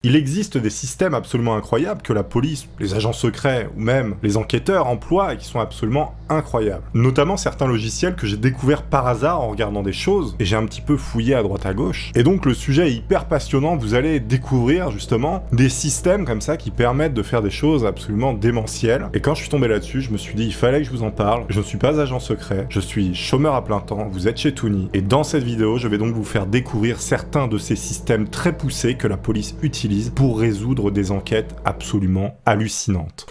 Il existe des systèmes absolument incroyables que la police, les agents secrets ou même les enquêteurs emploient et qui sont absolument incroyables. Notamment certains logiciels que j'ai découverts par hasard en regardant des choses et j'ai un petit peu fouillé à droite à gauche. Et donc le sujet est hyper passionnant, vous allez découvrir justement des systèmes comme ça qui permettent de faire des choses absolument démentielles. Et quand je suis tombé là-dessus, je me suis dit il fallait que je vous en parle. Je ne suis pas agent secret, je suis chômeur à plein temps, vous êtes chez Toonie. Et dans cette vidéo, je vais donc vous faire découvrir certains de ces systèmes très poussés que la police utilise pour résoudre des enquêtes absolument hallucinantes.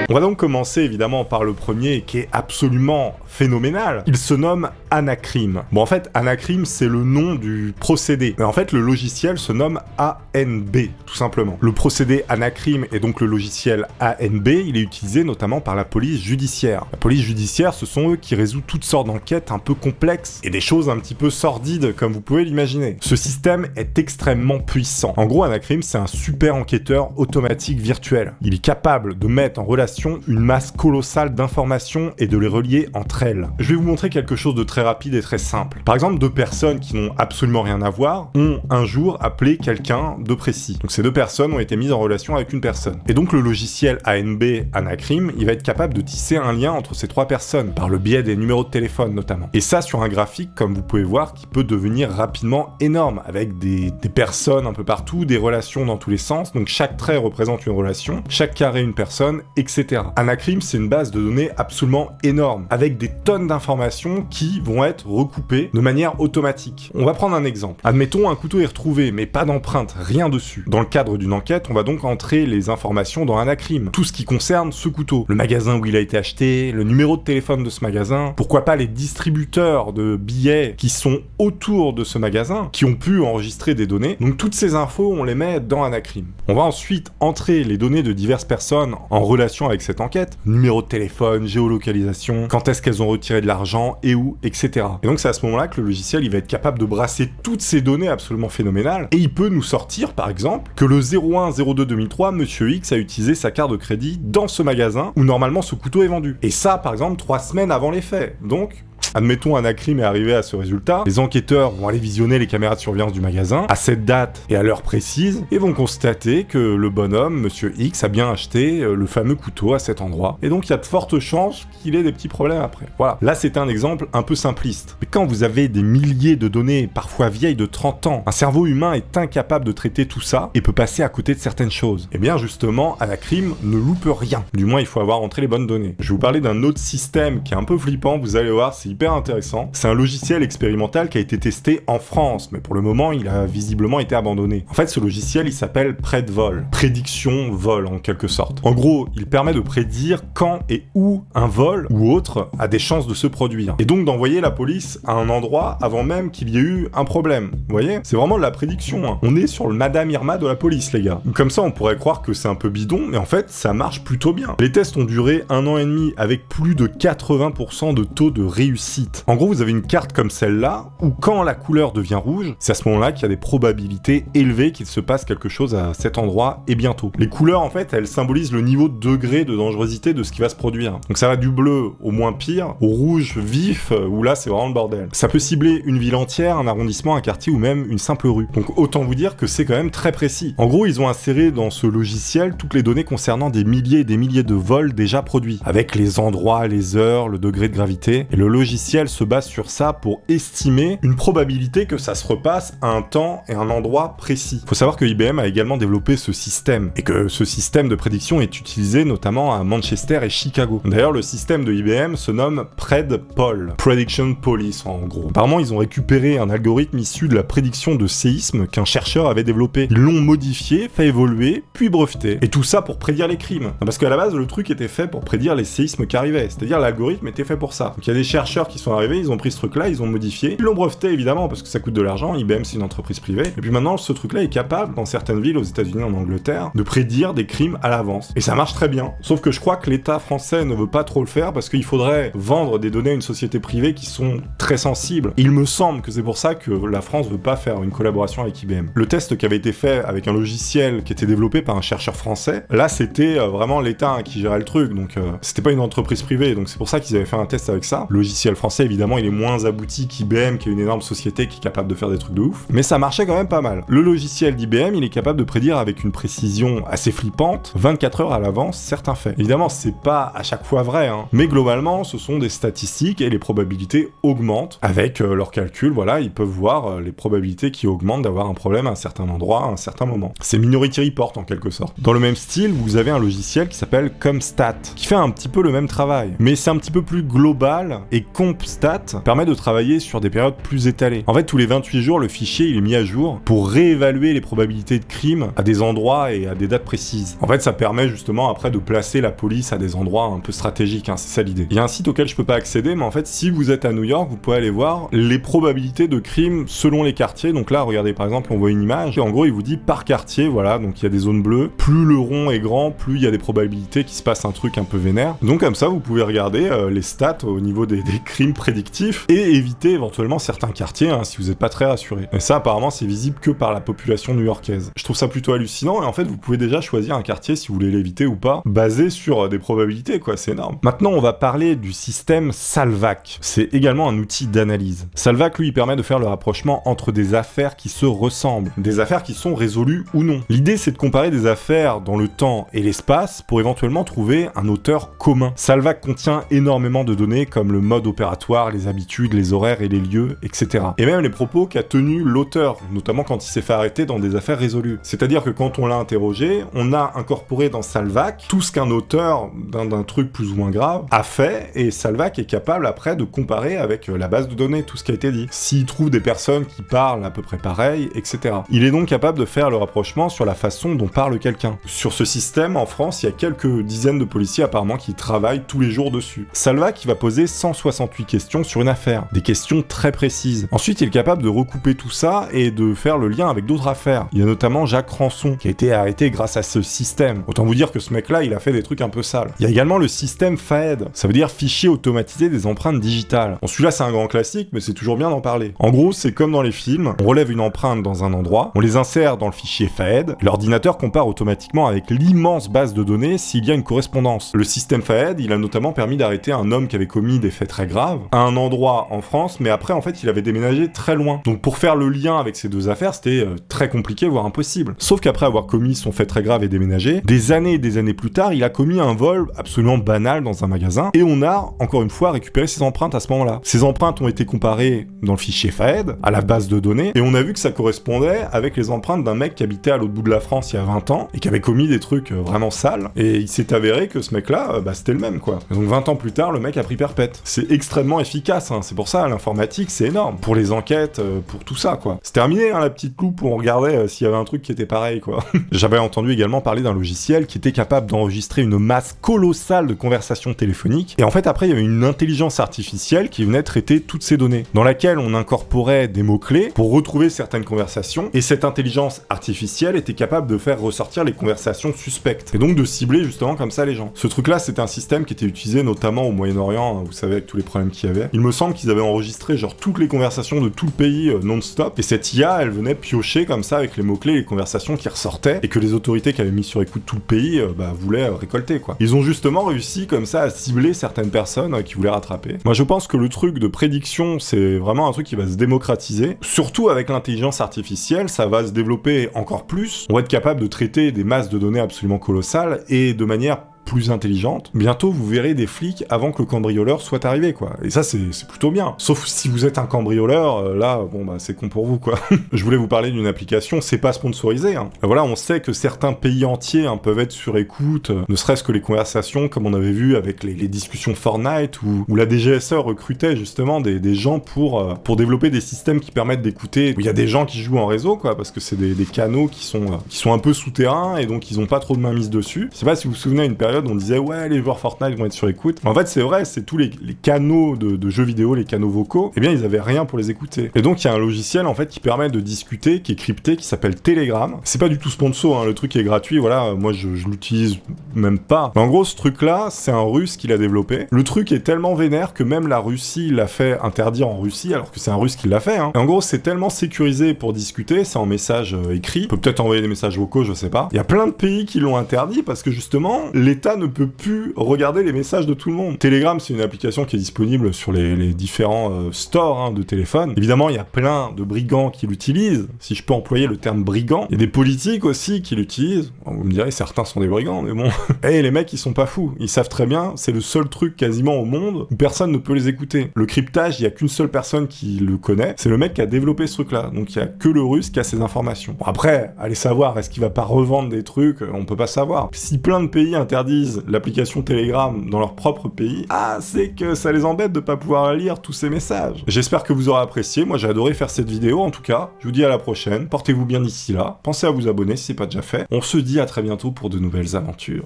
On va donc commencer évidemment par le premier qui est absolument phénoménal. Il se nomme Anacrime. Bon en fait, Anacrime c'est le nom du procédé. Mais en fait le logiciel se nomme ANB, tout simplement. Le procédé Anacrime est donc le logiciel ANB, il est utilisé notamment par la police judiciaire. La police judiciaire, ce sont eux qui résolvent toutes sortes d'enquêtes un peu complexes et des choses un petit peu sordides comme vous pouvez l'imaginer. Ce système est extrêmement puissant. En gros, Anacrime c'est un super enquêteur automatique virtuel. Il est capable de mettre en relation une masse colossale d'informations et de les relier entre elles. Je vais vous montrer quelque chose de très rapide et très simple. Par exemple, deux personnes qui n'ont absolument rien à voir ont un jour appelé quelqu'un de précis. Donc ces deux personnes ont été mises en relation avec une personne. Et donc le logiciel ANB Anacrime, il va être capable de tisser un lien entre ces trois personnes, par le biais des numéros de téléphone notamment. Et ça sur un graphique, comme vous pouvez voir, qui peut devenir rapidement énorme, avec des personnes un peu partout, des relations dans tous les sens, donc chaque trait représente une relation, chaque carré une personne, etc. Anacrime, c'est une base de données absolument énorme, avec des tonnes d'informations qui vont être recoupées de manière automatique. On va prendre un exemple. Admettons, un couteau est retrouvé, mais pas d'empreinte, rien dessus. Dans le cadre d'une enquête, on va donc entrer les informations dans Anacrime. Tout ce qui concerne ce couteau. Le magasin où il a été acheté, le numéro de téléphone de ce magasin, pourquoi pas les distributeurs de billets qui sont autour de ce magasin, qui ont pu enregistrer des données. Donc toutes ces infos, on les met dans Anacrime. On va ensuite entrer les données de diverses personnes en relation avec cette enquête, numéro de téléphone, géolocalisation, quand est-ce qu'elles ont retiré de l'argent et où, etc. Et donc c'est à ce moment-là que le logiciel il va être capable de brasser toutes ces données absolument phénoménales et il peut nous sortir par exemple que le 01-02-2003, Monsieur X a utilisé sa carte de crédit dans ce magasin où normalement ce couteau est vendu. Et ça par exemple 3 semaines avant les faits. Donc admettons Anacrime est arrivé à ce résultat, les enquêteurs vont aller visionner les caméras de surveillance du magasin à cette date et à l'heure précise et vont constater que le bonhomme, Monsieur X, a bien acheté le fameux couteau à cet endroit. Et donc il y a de fortes chances qu'il ait des petits problèmes après. Voilà, là c'est un exemple un peu simpliste. Mais quand vous avez des milliers de données, parfois vieilles de 30 ans, un cerveau humain est incapable de traiter tout ça et peut passer à côté de certaines choses. Et bien justement, Anacrime ne loupe rien. Du moins il faut avoir entré les bonnes données. Je vais vous parler d'un autre système qui est un peu flippant, vous allez voir, c'est hyper intéressant. C'est un logiciel expérimental qui a été testé en France, mais pour le moment, il a visiblement été abandonné. En fait, ce logiciel, il s'appelle Predvol. Prédiction vol, en quelque sorte. En gros, il permet de prédire quand et où un vol ou autre a des chances de se produire. Et donc d'envoyer la police à un endroit avant même qu'il y ait eu un problème. Vous voyez? C'est vraiment de la prédiction, hein. On est sur le Madame Irma de la police, les gars. Comme ça, on pourrait croire que c'est un peu bidon, mais en fait, ça marche plutôt bien. Les tests ont duré 1 an et demi avec plus de 80% de taux de réussite. En gros, vous avez une carte comme celle-là, où quand la couleur devient rouge, c'est à ce moment-là qu'il y a des probabilités élevées qu'il se passe quelque chose à cet endroit et bientôt. Les couleurs, en fait, elles symbolisent le niveau de degré de dangerosité de ce qui va se produire. Donc ça va du bleu au moins pire, au rouge vif, où là, c'est vraiment le bordel. Ça peut cibler une ville entière, un arrondissement, un quartier ou même une simple rue. Donc autant vous dire que c'est quand même très précis. En gros, ils ont inséré dans ce logiciel toutes les données concernant des milliers et des milliers de vols déjà produits, avec les endroits, les heures, le degré de gravité, et le logiciel se base sur ça pour estimer une probabilité que ça se repasse à un temps et un endroit précis. Faut savoir que IBM a également développé ce système, et que ce système de prédiction est utilisé notamment à Manchester et Chicago. D'ailleurs, le système de IBM se nomme Predpol, Prediction Police en gros. Apparemment, ils ont récupéré un algorithme issu de la prédiction de séisme qu'un chercheur avait développé. Ils l'ont modifié, fait évoluer, puis breveté. Et tout ça pour prédire les crimes. Parce qu'à la base, le truc était fait pour prédire les séismes qui arrivaient. C'est-à-dire l'algorithme était fait pour ça. Donc il y a des chercheurs qui sont arrivés, ils ont pris ce truc-là, ils ont modifié, ils l'ont breveté évidemment parce que ça coûte de l'argent, IBM c'est une entreprise privée, et puis maintenant ce truc-là est capable, dans certaines villes aux États-Unis, en Angleterre, de prédire des crimes à l'avance. Et ça marche très bien. Sauf que je crois que l'État français ne veut pas trop le faire parce qu'il faudrait vendre des données à une société privée qui sont très sensibles. Et il me semble que c'est pour ça que la France veut pas faire une collaboration avec IBM. Le test qui avait été fait avec un logiciel qui était développé par un chercheur français, là c'était vraiment l'État qui gérait le truc, donc c'était pas une entreprise privée, donc c'est pour ça qu'ils avaient fait un test avec ça, logiciel français, évidemment, il est moins abouti qu'IBM, qui est une énorme société qui est capable de faire des trucs de ouf, mais ça marchait quand même pas mal. Le logiciel d'IBM, il est capable de prédire avec une précision assez flippante, 24 heures à l'avance, certains faits. Évidemment, c'est pas à chaque fois vrai, hein, mais globalement, ce sont des statistiques et les probabilités augmentent. Avec leurs calculs, voilà, ils peuvent voir les probabilités qui augmentent d'avoir un problème à un certain endroit, à un certain moment. C'est Minority Report, en quelque sorte. Dans le même style, vous avez un logiciel qui s'appelle CompStat, qui fait un petit peu le même travail, mais c'est un petit peu plus global, et CompStat permet de travailler sur des périodes plus étalées. En fait, tous les 28 jours, le fichier il est mis à jour pour réévaluer les probabilités de crime à des endroits et à des dates précises. En fait, ça permet justement après de placer la police à des endroits un peu stratégiques, hein, c'est ça l'idée. Il y a un site auquel je peux pas accéder, mais en fait, si vous êtes à New York, vous pouvez aller voir les probabilités de crime selon les quartiers. Donc là, regardez, par exemple, on voit une image, et en gros, il vous dit par quartier, voilà, donc il y a des zones bleues. Plus le rond est grand, plus il y a des probabilités qu'il se passe un truc un peu vénère. Donc comme ça, vous pouvez regarder les stats au niveau des crimes prédictifs et éviter éventuellement certains quartiers, hein, si vous n'êtes pas très rassuré. Et ça, apparemment, c'est visible que par la population new-yorkaise. Je trouve ça plutôt hallucinant, et en fait, vous pouvez déjà choisir un quartier si vous voulez l'éviter ou pas, basé sur des probabilités, quoi, c'est énorme. Maintenant, on va parler du système Salvac. C'est également un outil d'analyse. Salvac, lui, il permet de faire le rapprochement entre des affaires qui se ressemblent, des affaires qui sont résolues ou non. L'idée, c'est de comparer des affaires dans le temps et l'espace pour éventuellement trouver un auteur commun. Salvac contient énormément de données comme le mode opératoire, les habitudes, les horaires et les lieux, etc. Et même les propos qu'a tenus l'auteur, notamment quand il s'est fait arrêter dans des affaires résolues. C'est-à-dire que quand on l'a interrogé, on a incorporé dans Salvac tout ce qu'un auteur d'un truc plus ou moins grave a fait, et Salvac est capable après de comparer avec la base de données tout ce qui a été dit. S'il trouve des personnes qui parlent à peu près pareil, etc. Il est donc capable de faire le rapprochement sur la façon dont parle quelqu'un. Sur ce système, en France, il y a quelques dizaines de policiers apparemment qui travaillent tous les jours dessus. Salvac, il va poser 168 questions sur une affaire, des questions très précises. Ensuite, il est capable de recouper tout ça et de faire le lien avec d'autres affaires. Il y a notamment Jacques Rançon, qui a été arrêté grâce à ce système. Autant vous dire que ce mec-là, il a fait des trucs un peu sales. Il y a également le système FAED, ça veut dire fichier automatisé des empreintes digitales. Bon, celui-là, c'est un grand classique, mais c'est toujours bien d'en parler. En gros, c'est comme dans les films, on relève une empreinte dans un endroit, on les insère dans le fichier FAED, l'ordinateur compare automatiquement avec l'immense base de données s'il y a une correspondance. Le système FAED, il a notamment permis d'arrêter un homme qui avait commis des faits très graves à un endroit en France, mais après, en fait, il avait déménagé très loin. Donc pour faire le lien avec ces deux affaires, c'était très compliqué, voire impossible. Sauf qu'après avoir commis son fait très grave et déménagé, des années et des années plus tard, il a commis un vol absolument banal dans un magasin, et on a, encore une fois, récupéré ses empreintes à ce moment-là. Ces empreintes ont été comparées dans le fichier FAED, à la base de données, et on a vu que ça correspondait avec les empreintes d'un mec qui habitait à l'autre bout de la France il y a 20 ans, et qui avait commis des trucs vraiment sales, et il s'est avéré que ce mec-là, c'était le même, quoi. Et donc 20 ans plus tard, le mec a pris perpète. C'est extrêmement efficace, hein. C'est pour ça, l'informatique, c'est énorme. Pour les enquêtes, pour tout ça, quoi. C'est terminé, hein, la petite loupe, où on regardait s'il y avait un truc qui était pareil, quoi. J'avais entendu également parler d'un logiciel qui était capable d'enregistrer une masse colossale de conversations téléphoniques, et en fait, après, il y avait une intelligence artificielle qui venait traiter toutes ces données, dans laquelle on incorporait des mots-clés pour retrouver certaines conversations, et cette intelligence artificielle était capable de faire ressortir les conversations suspectes, et donc de cibler justement comme ça les gens. Ce truc-là, c'était un système qui était utilisé notamment au Moyen-Orient, vous savez, avec tous les problèmes qu'il y avait. Il me semble qu'ils avaient enregistré genre toutes les conversations de tout le pays non-stop, et cette IA, elle venait piocher comme ça avec les mots-clés, les conversations qui ressortaient, et que les autorités qui avaient mis sur écoute tout le pays voulaient récolter, quoi. Ils ont justement réussi comme ça à cibler certaines personnes qui voulaient rattraper. Moi, je pense que le truc de prédiction, c'est vraiment un truc qui va se démocratiser, surtout avec l'intelligence artificielle, ça va se développer encore plus. On va être capable de traiter des masses de données absolument colossales et de manière plus intelligente. Bientôt, vous verrez des flics avant que le cambrioleur soit arrivé, quoi. Et ça, c'est plutôt bien. Sauf si vous êtes un cambrioleur, là, bon, c'est con pour vous, quoi. Je voulais vous parler d'une application, c'est pas sponsorisé, hein. Voilà, on sait que certains pays entiers peuvent être sur écoute, ne serait-ce que les conversations, comme on avait vu avec les discussions Fortnite, où la DGSE recrutait justement des gens pour développer des systèmes qui permettent d'écouter, où il y a des gens qui jouent en réseau, quoi, parce que c'est des canaux qui sont un peu souterrains, et donc ils ont pas trop de mainmise dessus. Je sais pas si vous vous souvenez à une période, on disait ouais, les joueurs Fortnite vont être sur écoute. En fait, c'est vrai, c'est tous les canaux de jeux vidéo, les canaux vocaux, eh bien ils avaient rien pour les écouter. Et donc il y a un logiciel en fait qui permet de discuter, qui est crypté, qui s'appelle Telegram. C'est pas du tout sponsor, hein, le truc est gratuit, voilà, moi je l'utilise même pas. Mais en gros, ce truc-là, c'est un Russe qui l'a développé. Le truc est tellement vénère que même la Russie l'a fait interdire en Russie, alors que c'est un Russe qui l'a fait, hein. Et en gros, c'est tellement sécurisé pour discuter, c'est en message écrit, on peut peut-être envoyer des messages vocaux, je sais pas. Il y a plein de pays qui l'ont interdit parce que justement, l'État l'État ne peut plus regarder les messages de tout le monde. Telegram, c'est une application qui est disponible sur les différents stores de téléphone. Évidemment, il y a plein de brigands qui l'utilisent, si je peux employer le terme brigand. Il y a des politiques aussi qui l'utilisent. Vous me direz, certains sont des brigands, mais bon. Et les mecs, ils sont pas fous. Ils savent très bien, c'est le seul truc quasiment au monde où personne ne peut les écouter. Le cryptage, il y a qu'une seule personne qui le connaît, c'est le mec qui a développé ce truc-là. Donc il y a que le russe qui a ces informations. Bon, après, allez savoir, est-ce qu'il va pas revendre des trucs? On peut pas savoir. Si plein de pays interdisent l'application Telegram dans leur propre pays, c'est que ça les embête de pas pouvoir lire tous ces messages. J'espère que vous aurez apprécié. Moi, j'ai adoré faire cette vidéo. En tout cas, je vous dis à la prochaine. Portez-vous bien d'ici là. Pensez à vous abonner si c'est pas déjà fait. On se dit à très bientôt pour de nouvelles aventures.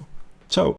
Ciao!